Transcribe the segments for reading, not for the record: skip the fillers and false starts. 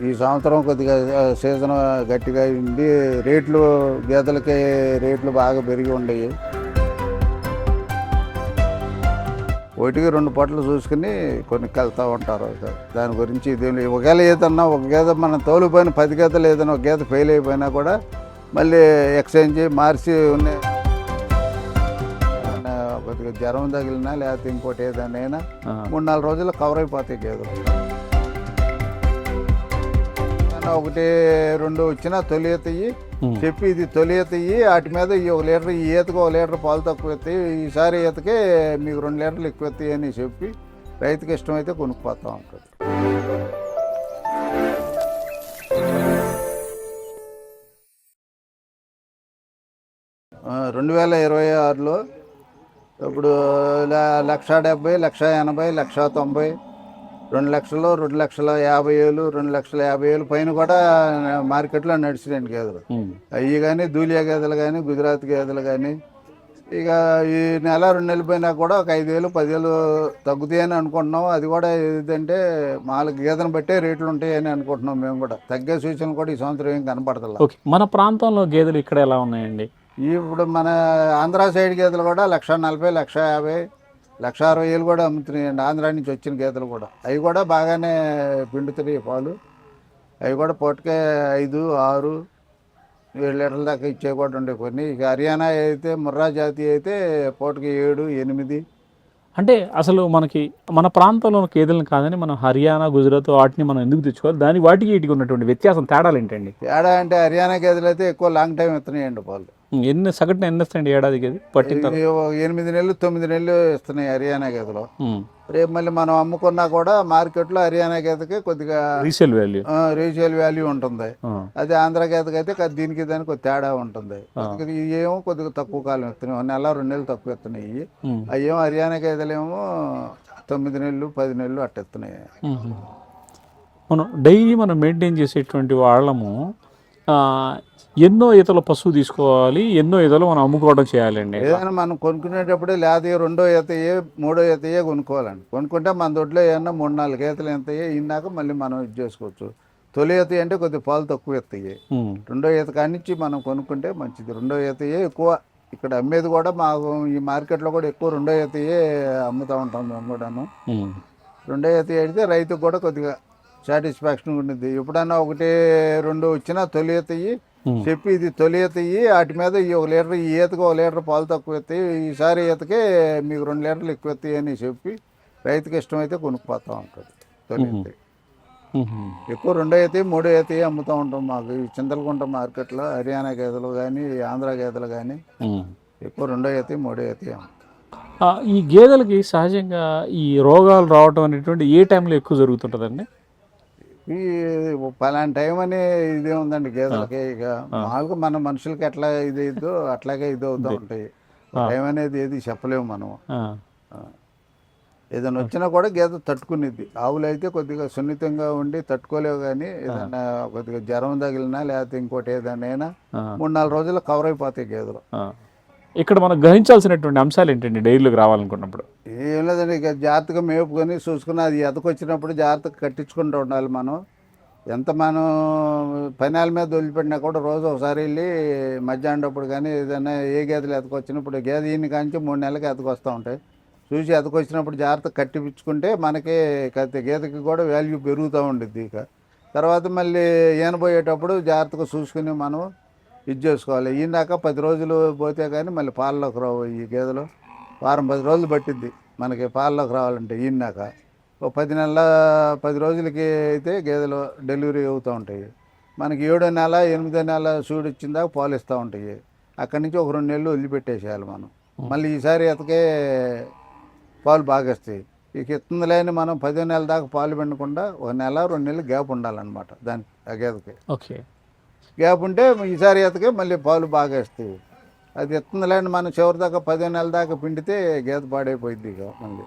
ఈ సంవత్సరం కొద్దిగా సీజన్ గట్టిగా ఉండి గేదెలకి రేట్లు బాగా పెరిగి ఉండయి. ఒకటికి 2 పూటలు చూసుకుని కొనుక్కెళ్తూ ఉంటారు. దాని గురించి ఇది ఒకవేళ ఏదన్నా ఒక గేదె మనం తోలిపోయిన 10 గేదెలు ఏదైనా ఒక గేదె ఫెయిల్ అయిపోయినా కూడా మళ్ళీ ఎక్స్చేంజ్ మార్చి ఉన్నాయి. కొద్దిగా జ్వరం తగిలినా లేకపోతే ఇంకోటి ఏదైనా 3-4 రోజుల్లో కవర్ అయిపోతాయి గేదెలు. 1-2 వచ్చినా తొలి ఈతయి చెప్పి ఇది తొలి ఈతయి, వాటి మీద ఈ 1 లీటర్, ఈ ఈతకు 1 లీటర్ పాలు తక్కువ ఎత్తాయి, ఈసారి ఈతకే మీకు 2 లీటర్లు ఎక్కువ ఎత్తాయి అని చెప్పి రైతుకి ఇష్టమైతే కొనుక్కుపోతూ ఉంటుంది. ఆ, 2026లో ఇప్పుడు 1,70,000, 1,80,000, 1,90,000, 2 లక్షలు, 2,50,000, 2,50,000 పైన కూడా మార్కెట్లో నడిచినాయండి గేదెలు. అవి కానీ దూలియా గేదెలు కానీ గుజరాత్ గేదెలు కానీ ఇక ఈ నెల 2 నెలలు పోయినా కూడా ఒక 5,000, 10,000 తగ్గుతాయని అనుకుంటున్నాం. అది కూడా ఏదంటే మాకు గేదెను బట్టే రేట్లు ఉంటాయని అనుకుంటున్నాం. మేము కూడా తగ్గే సూచనలు కూడా ఈ సంవత్సరం ఏం కనపడతలేదు. మన ప్రాంతంలో గేదెలు ఇక్కడ ఎలా ఉన్నాయండి? ఇప్పుడు మన ఆంధ్ర సైడ్ గేదెలు కూడా 1,40,000, 1,50,000, 1,60,000 కూడా అమ్ముతున్నాయండి. ఆంధ్రా నుంచి వచ్చిన గేదెలు కూడా అవి కూడా బాగానే పిండుతున్నాయి పాలు. అవి కూడా పూటకే 5, 6, 7 లీటర్ల దాకా ఇచ్చే కూడా ఉండే కొన్ని. ఇక హర్యానా అయితే ముర్రా జాతి అయితే పూటకి 7, 8. అంటే అసలు మన ప్రాంతంలో గేదెలను కాదని మనం హర్యానా, గుజరాత్ వాటిని మనం ఎందుకు తెచ్చుకోవాలి? వాటికి వీటికి ఉన్నటువంటి వ్యత్యాసం, తేడాలు ఏంటండి? తేడా అంటే హర్యానా గేదెలు అయితే ఎక్కువ లాంగ్ టైం ఇస్తున్నాయండి పాలు. సగటున ఎన్ని ఇస్తాయండి ఏడాదికి? 8 నెలలు, 9 నెలలు ఇస్తున్నాయి హర్యానా గేదెలు. రేపు మళ్ళీ మనం అమ్ముకున్నా కూడా మార్కెట్లో హర్యానా గేదెకి కొద్దిగా రీసేల్ వాల్యూ ఉంటుంది. అదే ఆంధ్ర గేదెకి అయితే దీనికి దానికి తేడా ఉంటుంది. ఏమో కొద్దిగా తక్కువ కాలం ఇస్తున్నాయి, 1 నెల 2 నెలలు తక్కువ ఇస్తున్నాయి. అవేమో హర్యానా గేదెలేమో 9 నెలలు, 10 నెలలు అట్ట ఇస్తున్నాయి. మనం డైలీ మెయింటైన్ చేసేటువంటి వాళ్ళము ఎన్నో ఈతల పశువు తీసుకోవాలి, ఎన్నో ఈతలు మనం అమ్ముకోవడం చేయాలండి. ఏదైనా మనం కొనుక్కునేటప్పుడే లేదా 2వ ఈతయే 3వ ఈతయే కొనుక్కోవాలండి. కొనుక్కుంటే మన దొడ్లో ఏమన్నా 3-4 ఈతలు ఎంతయే ఇన్నాక మళ్ళీ మనం ఇది చేసుకోవచ్చు. తొలి ఈత అంటే కొద్దిగా పాలు తక్కువ ఎత్తాయి. 2వ ఈత కానించి మనం కొనుక్కుంటే మంచిది. 2వ ఈతయే ఎక్కువ ఇక్కడ అమ్మేది కూడా. మాకు ఈ మార్కెట్లో కూడా ఎక్కువ 2వ ఈతయే అమ్ముతూ ఉంటాం మేము కూడాను. 2వ ఈత అయితే రైతుకు కూడా కొద్దిగా సాటిస్ఫాక్షన్ ఉంటుంది. ఎప్పుడన్నా 1-2 వచ్చినా తొలి ఈతయి చెప్పి ఇది తొలి ఈతయి, వాటి మీద ఈ 1 లీటర్, ఈ ఈతకు 1 లీటర్ పాలు తక్కువ ఎత్తాయి, ఈసారి ఈతకే మీకు 2 లీటర్లు ఎక్కువ ఎత్తాయి అని చెప్పి రైతుకి ఇష్టమైతే కొనుక్కుపోతూ ఉంటుంది. తొలి ఈత ఎక్కువ 2వ ఈత, 3వ ఈత అమ్ముతూ ఉంటాం. మాకు ఈ చింతలకుంట మార్కెట్లో హర్యానా గేదెలు కానీ ఆంధ్ర గేదెలు కానీ ఎక్కువ 2వ ఈత, 3వ ఈత. ఈ గేదెలకి సహజంగా ఈ రోగాలు రావటం అనేటువంటి ఏ టైంలో ఎక్కువ జరుగుతుంటుందండి? ఈ పలానా టైం అని ఇదే ఉందండి గేదెలకి. ఇక మామూలుగా మన మనుషులకి ఎట్లా ఇది ఇద్దో అట్లాగే ఇది అవుతూ ఉంటాయి. టైం అనేది ఏది చెప్పలేము మనం. ఏదైనా వచ్చినా కూడా గేదె తట్టుకునేది. ఆవులు అయితే కొద్దిగా సున్నితంగా ఉండి తట్టుకోలేవు, కానీ ఏదైనా కొద్దిగా జ్వరం తగిలినా లేకపోతే ఇంకోటి ఏదైనా 3-4 రోజుల్లో కవర్ అయిపోతాయి గేదెలు. ఇక్కడ మనం గ్రహించాల్సినటువంటి అంశాలు ఏంటండి డైరీలోకి రావాలనుకున్నప్పుడు? ఏం లేదండి, ఇక జాగ్రత్తగా మేపుకొని చూసుకుని అది ఎదకొచ్చినప్పుడు జాగ్రత్తగా కట్టించుకుంటూ ఉండాలి. మనం ఎంత మనం పనాల మీద వదిలిపెట్టినా కూడా రోజు ఒకసారి వెళ్ళి మధ్యాహ్నప్పుడు కానీ ఏదైనా ఏ గేదెలు ఎదకొచ్చినప్పుడు గేదె ఈయన కాంచి 3 నెలలకి ఎదకొస్తూ ఉంటాయి. చూసి ఎదకొచ్చినప్పుడు జాగ్రత్తగా కట్టిపించుకుంటే మనకి గేదెకి కూడా వాల్యూ పెరుగుతూ ఉంటుంది. ఇక తర్వాత మళ్ళీ ఈనబోయేటప్పుడు జాగ్రత్తగా చూసుకుని మనం ఇది చేసుకోవాలి. ఈనాక 10 రోజులు పోతే కానీ మళ్ళీ పాలలోకి రావు ఈ గేదెలు. వారం 10 రోజులు పట్టిద్ది మనకి పాలలోకి రావాలంటే. ఈనాక 10 రోజులకి అయితే గేదెలు డెలివరీ అవుతూ ఉంటాయి. మనకి 7వ నెల 8వ నెల సూడి వచ్చిన దాకా పాలు ఇస్తూ ఉంటాయి. అక్కడి నుంచి ఒక 2 నెలలు వదిలిపెట్టేసేయాలి మనం. మళ్ళీ ఈసారి ఎతకే పాలు బాగా ఇస్తాయి. ఇక ఇస్తుందిలేని మనం 10వ నెల దాకా పాలు పిండకుండా 1 నెల 2 నెలలు గ్యాప్ ఉండాలన్నమాట దానికి. ఆ గేదెకి గ్యాప్ ఉంటే ఈసారి ఎతకే మళ్ళీ పాలు బాగా ఇస్తాయి. అది ఇస్తుందిలేని మనం చివరి దాకా 10వ నెల దాకా పిండితే గేదె పాడైపోయింది. ఇక మళ్ళీ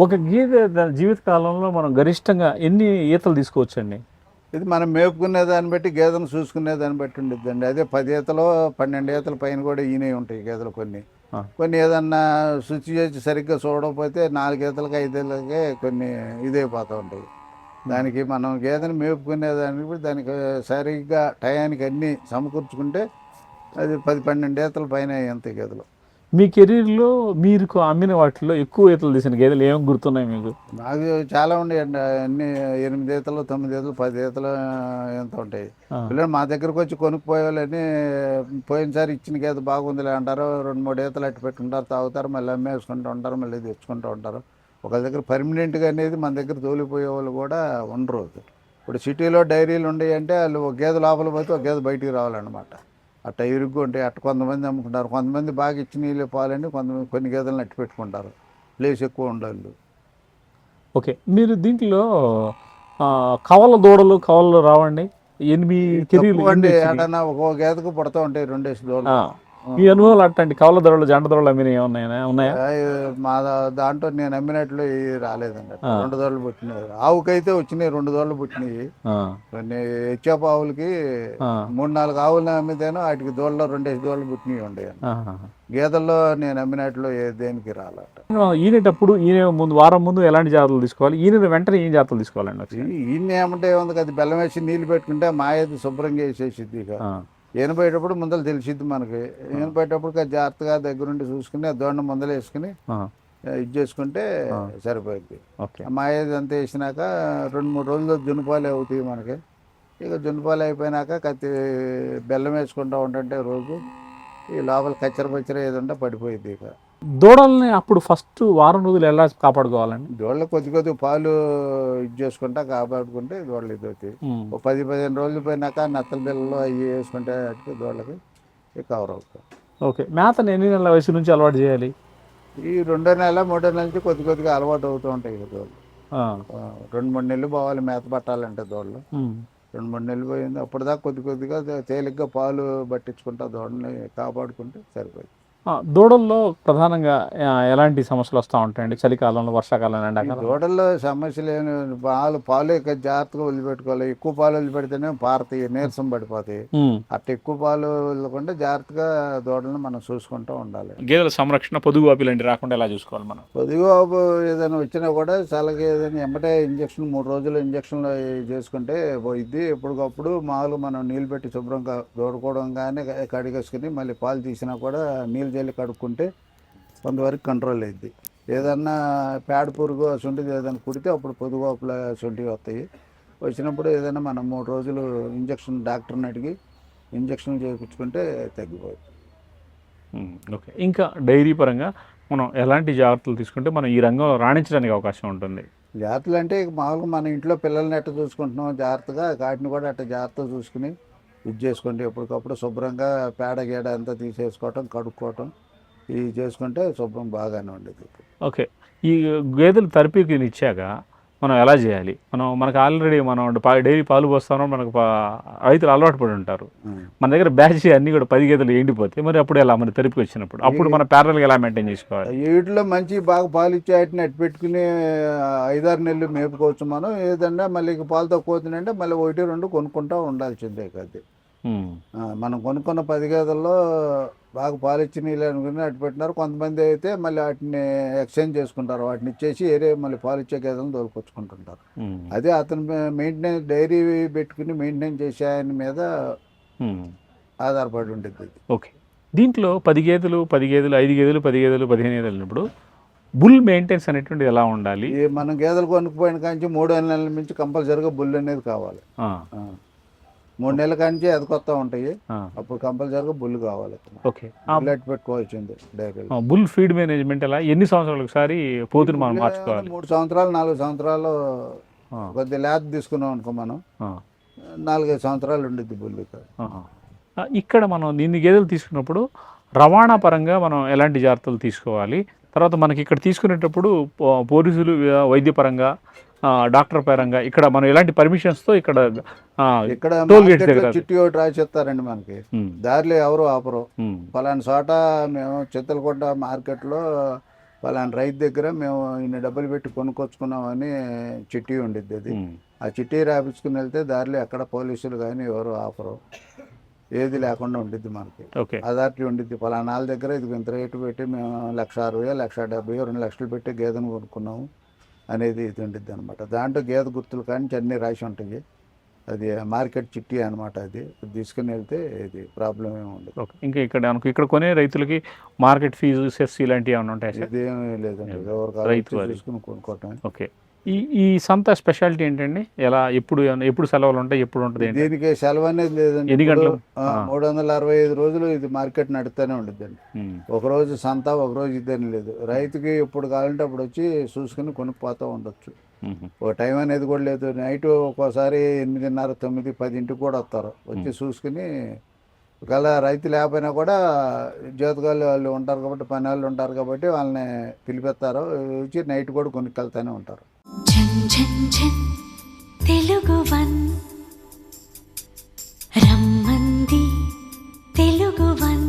ఒక గేదె జీవిత కాలంలో మనం గరిష్టంగా ఎన్ని ఈతలు తీసుకోవచ్చండి? ఇది మనం మేపుకునే దాన్ని బట్టి, గేదెను చూసుకునే దాన్ని బట్టి ఉండిద్దండి. అదే 10 ఈతలు 12 ఈతల పైన కూడా ఈనవి ఉంటాయి గేదెలు. కొన్ని ఏదన్నా శుచి చేసి సరిగ్గా చూడకపోతే 4 ఈతలకి 5 ఈతలకే కొన్ని ఇదైపోతూ ఉంటాయి. దానికి మనం గేదెని మేపుకునేదానికి దానికి సరిగ్గా టయానికి అన్నీ సమకూర్చుకుంటే అది 10-12 ఈతల పైన ఎంత గేదెలు. మీ కెరీర్లో మీరు అమ్మిన వాటిలో ఎక్కువ ఈతలు తీసిన గేదెలు ఏమి గుర్తున్నాయి మీకు? నాకు చాలా ఉండేయండి అన్ని 8 ఈతలు 9 ఈతలు 10 ఈతలు ఎంత ఉంటాయి. పిల్లలు మా దగ్గరకు వచ్చి కొనుక్కుపోయేవాళ్ళని పోయినసారి ఇచ్చిన గేదె బాగుందిలే అంటారు, 2-3 ఈతలు అట్టు పెట్టుకుంటారు, తాగుతారు, మళ్ళీ అమ్మేసుకుంటూ ఉంటారు, మళ్ళీ తెచ్చుకుంటూ ఉంటారు. ఒకళ్ళ దగ్గర పర్మనెంట్గా అనేది మన దగ్గర తోలిపోయే వాళ్ళు కూడా ఉండరు. ఇప్పుడు సిటీలో డైరీలు ఉన్నాయంటే వాళ్ళు ఒక గేదె లోపల పోతే ఒక గేదె బయటికి రావాలన్నమాట. అట్ట ఇరుగ్గా ఉంటాయి. అట్ట కొంతమంది అమ్ముకుంటారు, కొంతమంది బాగా ఇచ్చిన నీళ్ళు పాలని కొన్ని గేదెలను అట్టు పెట్టుకుంటారు, ప్లేస్ ఎక్కువ ఉండాలి. ఓకే, మీరు దీంట్లో కవల దూడలు కవలు రావండి? ఎనిమిది కెరీర్లు అండి ఏడన్నా ఒక్కో గేదెకు పుడతా ఉంటాయి 2 దూడలు. మీ అనుభవాలు అట్లాంటి కవల దొరలు జంట దొరలు అమ్మిన ఉన్నాయా? మా దాంట్లో నేను అమ్మినట్లు రాలేదండి. 2 దూడలు పుట్టినాయి. ఆవుకైతే వచ్చినాయి 2 దూడలు పుట్టినాయి. కొన్ని హెచ్ఎఫ్ ఆవులకి 3-4 ఆవులు అమ్మితేనో వాటికి దూడలో 2 దూడలు పుట్టినవి ఉండేవి. గేదెల్లో నేను అమ్మినట్లు దేనికి రాలట. ఈనేటప్పుడు ముందు వారం ముందు ఎలాంటి జాగ్రత్తలు తీసుకోవాలి? ఈయన వెంటనే ఏం జాగ్రత్తలు తీసుకోవాలండి? ఈయన ఏమంటే ఉంది కదా, బెల్లం వేసి నీళ్ళు పెట్టుకుంటే మా ఏది శుభ్రంగా వేసేసిద్ది. ఇక ఈనపోయేటప్పుడు ముందలు తెలిసిద్ది మనకి. ఈనపోయేటప్పుడు జాగ్రత్తగా దగ్గరుండి చూసుకుని దోండ ముందలు వేసుకుని ఇది చేసుకుంటే సరిపోయింది. మా ఏది అంతా వేసినాక 2-3 రోజులు జున్నుపాలు అవుతాయి మనకి. ఇక జున్నుపాలు అయిపోయినాక బెల్లం వేసుకుంటూ ఉంటుంటే రోజు ఈ లోపల కచ్చర ఏదంటే పడిపోయింది. ఇక దూడల్ని అప్పుడు ఫస్ట్ వారం రోజులు ఎలా కాపాడుకోవాలండి? దూడలు కొద్ది కొద్ది ఇది చేసుకుంటా కాపాడుకుంటే దూడలు ఇది అవుతాయి. 10-15 రోజులు పోయినాక నత్తల బిళ్ళలు అవి వేసుకుంటే దూడలకి కవర్ అవుతాయి. ఓకే, మేతను ఎన్ని నెలల వయసు నుంచి అలవాటు చేయాలి? ఈ 2 నెలల 3 నెలల నుంచి కొద్దిగా అలవాటు అవుతూ ఉంటాయి దూడలు. 2-3 నెలలు పోవాలి మేత పట్టాలంటే దూడలు. 2-3 నెలలు పోయింది అప్పటిదాకా కొద్దిగా తేలిగ్గా పాలు పట్టించుకుంటా దూడని కాపాడుకుంటే సరిపోయింది. దూడల్లో ప్రధానంగా ఎలాంటి సమస్యలు వస్తూ ఉంటాయండి? చలికాలంలో, వర్షాకాలం, ఎండాకాలం? దూడల్లో సమస్యలు ఏమి, పాలు జాగ్రత్తగా వదిలిపెట్టుకోవాలి. ఎక్కువ పాలు వదిలిపెడితేనే పారతాయి, నీరసం పడిపోతాయి. అట్లా ఎక్కువ పాలు వదలకుండా జాగ్రత్తగా దూడలను మనం చూసుకుంటూ ఉండాలి. గేదెల సంరక్షణ, పొదుగు వాపు లాంటి రాకుండా ఎలా చూసుకోవాలి మనం? పొదుగు వాపు ఏదైనా వచ్చినా కూడా చల్లగా ఏదైనా ఎమ్మటే ఇంజక్షన్ 3 రోజులు ఇంజక్షన్లు చేసుకుంటే పోయిద్ది. ఎప్పటికప్పుడు మామూలుగా మనం నీళ్ళు పెట్టి శుభ్రంగా దూడుకోవడం కానీ కడిగేసుకుని మళ్ళీ పాలు తీసినా కూడా నీళ్ళు జల్లి కడుక్కుంటే కొంతవరకు కంట్రోల్ అయింది. ఏదన్నా పేడ పురుగు సొంటిది ఏదైనా కుడితే అప్పుడు పొదుగువాపుల సొంటివి వస్తాయి. వచ్చినప్పుడు ఏదైనా మనం 3 రోజులు ఇంజక్షన్ డాక్టర్ని అడిగి ఇంజక్షన్ చేయించుకుంటే తగ్గిపోతుంది. ఓకే, ఇంకా డైరీ పరంగా మనం ఎలాంటి జాగ్రత్తలు తీసుకుంటే మనం ఈ రంగంలో రాణించడానికి అవకాశం ఉంటుంది? జాగ్రత్తలు అంటే మామూలుగా మన ఇంట్లో పిల్లల్ని ఎట్ట చూసుకుంటున్నాం జాగ్రత్తగా, వాటిని కూడా అట్ట జాగ్రత్తగా చూసుకుని ఇది చేసుకోండి. ఎప్పటికప్పుడు శుభ్రంగా పేడ గేడ అంతా తీసేసుకోవటం, కడుక్కోవటం ఇవి చేసుకుంటే శుభ్రం బాగానే ఉండేది. ఓకే, ఈ గేదెలు తరిపికి ఇచ్చాక మనం ఎలా చేయాలి? మనకు ఆల్రెడీ మనం డైలీ పాలు పోస్తామో మనకు రైతులు అలవాటు పడి ఉంటారు. మన దగ్గర బ్యాచ్ అన్నీ కూడా 10 గేదెలు ఎండిపోతాయి. మరి అప్పుడు ఎలా మన తరిపి వచ్చినప్పుడు అప్పుడు మన ప్యారల్గా ఎలా మెయింటైన్ చేసుకోవాలి? వీటిలో మంచి బాగా పాలు ఇచ్చే వాటిని అట్టు పెట్టుకుని 5-6 నెలలు మేపుకోవచ్చు మనం. ఏదన్నా మళ్ళీ పాలు తక్కువ అవుతుందంటే మళ్ళీ 1-2 కొనుక్కుంటూ ఉండాల్సిందే కదా. మనం కొనుక్కున్న 10 గేదెల్లో బాగా పాలు ఇచ్చి నీళ్ళు అనుకుని అట్టు పెట్టినారు. కొంతమంది అయితే మళ్ళీ వాటిని ఎక్స్చేంజ్ చేసుకుంటారు, వాటిని ఇచ్చేసి ఏరే మళ్ళీ పాలు ఇచ్చే గేదెలను తోలుకొచ్చుకుంటుంటారు. అదే అతను మెయింటెనెన్స్ డైరీ పెట్టుకుని మెయింటైన్ చేసే ఆయన మీద ఆధారపడి ఉంటుంది. ఓకే, దీంట్లో 10 గేదెలు 5 గేదెలు 10 గేదెలు 15 గేదెలు ఉన్నప్పుడు బుల్ మెయింటెనెన్స్ అనేటువంటిది ఎలా ఉండాలి? మనం గేదెలు కొనుక్కుపోయిన కానీ 3 నెలల నుంచి కంపల్సరీగా బుల్ అనేది కావాలి. 3 నెలల కాంచి ఎదకొస్తా ఉంటాయి, అప్పుడు కంపల్సరీగా బుల్ కావాలి. ఓకే, బుల్లెట్ పెట్టుకోవాల్సిందే డైరీ. బుల్ ఫీడ్ మేనేజ్మెంట్ ఎలా? ఎన్ని సంవత్సరాలకు ఒకసారి పోతుని మనం మార్చుకోవాలి? 3 సంవత్సరాలు 4 సంవత్సరాలు కొద్ది లేత తీసుకున్నాం అనుకో మనం 4-5 సంవత్సరాలు ఉండిద్ది బుల్. ఇక్కడ మనం ఇన్ని గేదెలు తీసుకున్నప్పుడు రవాణా పరంగా మనం ఎలాంటి జాగ్రత్తలు తీసుకోవాలి? తర్వాత మనకి ఇక్కడ తీసుకునేటప్పుడు పోలీసులు వైద్యపరంగా డాక్టర్ పరంగా ఇక్కడ మనం ఎలాంటి పర్మిషన్స్తో ఇక్కడ టోల్ గేట్ దగ్గర చిట్టి ఒకటి రాసిస్తారండి మనకి, దారిలో ఎవరు ఆపరు. పలానా చోట మేము చిత్తలకొండ మార్కెట్లో పలానా రైతు దగ్గర మేము ఇన్ని డబ్బులు పెట్టి కొనుక్కొచ్చుకున్నామని చిట్టి ఉండిద్ది. అది ఆ చిట్టి రాపించుకుని వెళ్తే దారిలో ఎక్కడ పోలీసులు కానీ ఎవరు ఆపరు, ఏది లేకుండా ఉండిద్ది మనకి. అథారిటీ ఉండిద్ది. పలానా వాళ్ళ దగ్గర ఇది ఇంత రేటు పెట్టి మేము 1,60,000 1,70,000 2 లక్షలు పెట్టి గేదెను కొనుక్కున్నాము, అనేది ఇది ఉండిద్ది అనమాట. దాంట్లో గేదె గుర్తులు కానీ అన్నీ రాసి ఉంటాయి. అది మార్కెట్ చిట్టి అనమాట. అది తీసుకుని వెళ్తే ఇది ప్రాబ్లం ఏమి ఉండదు. ఓకే. ఇంకా ఇక్కడ కొనే రైతులకి మార్కెట్ ఫీజు, సెస్ ఇలాంటివి ఏమైనా ఉంటాయి సార్? ఇదేమీ లేదండి, ఎవరు రైతు వారి. చూసుకుని కొనుక్కోవటమే. ఓకే. ఈ సంత స్పెషాలిటీ ఏంటండి? ఎప్పుడు సెలవులు ఉంటాయి, ఎప్పుడు ఉంటుంది ఏంటి? దీనికి సెలవు అనేది లేదండి. ఎన్ని ఇప్పుడు, గంటలు? 365 రోజులు ఇది మార్కెట్ నడుస్తూనే ఉండిద్దండి. ఒకరోజు సంత, ఒకరోజు ఇదని లేదు. రైతుకి ఎప్పుడు కావాలంటే అప్పుడు వచ్చి చూసుకుని కొనుక్కోతూ ఉండొచ్చు. ఒక టైం అనేది కూడా లేదు. నైట్ ఒక్కోసారి 8:30, 9, 10 కూడా వస్తారు. వచ్చి చూసుకుని ఒకవేళ రైతు లేకపోయినా కూడా జ్యోతిగాళ్ళు వాళ్ళు ఉంటారు కాబట్టి, పని వాళ్ళు ఉంటారు కాబట్టి వాళ్ళని పిలిపిస్తారు. వచ్చి నైట్ కూడా కొనుక్కెళ్తూనే ఉంటారు. ఝన్ ఝన్ ఝన్ తెలుగువన్ రమ్మంది తెలుగువన్.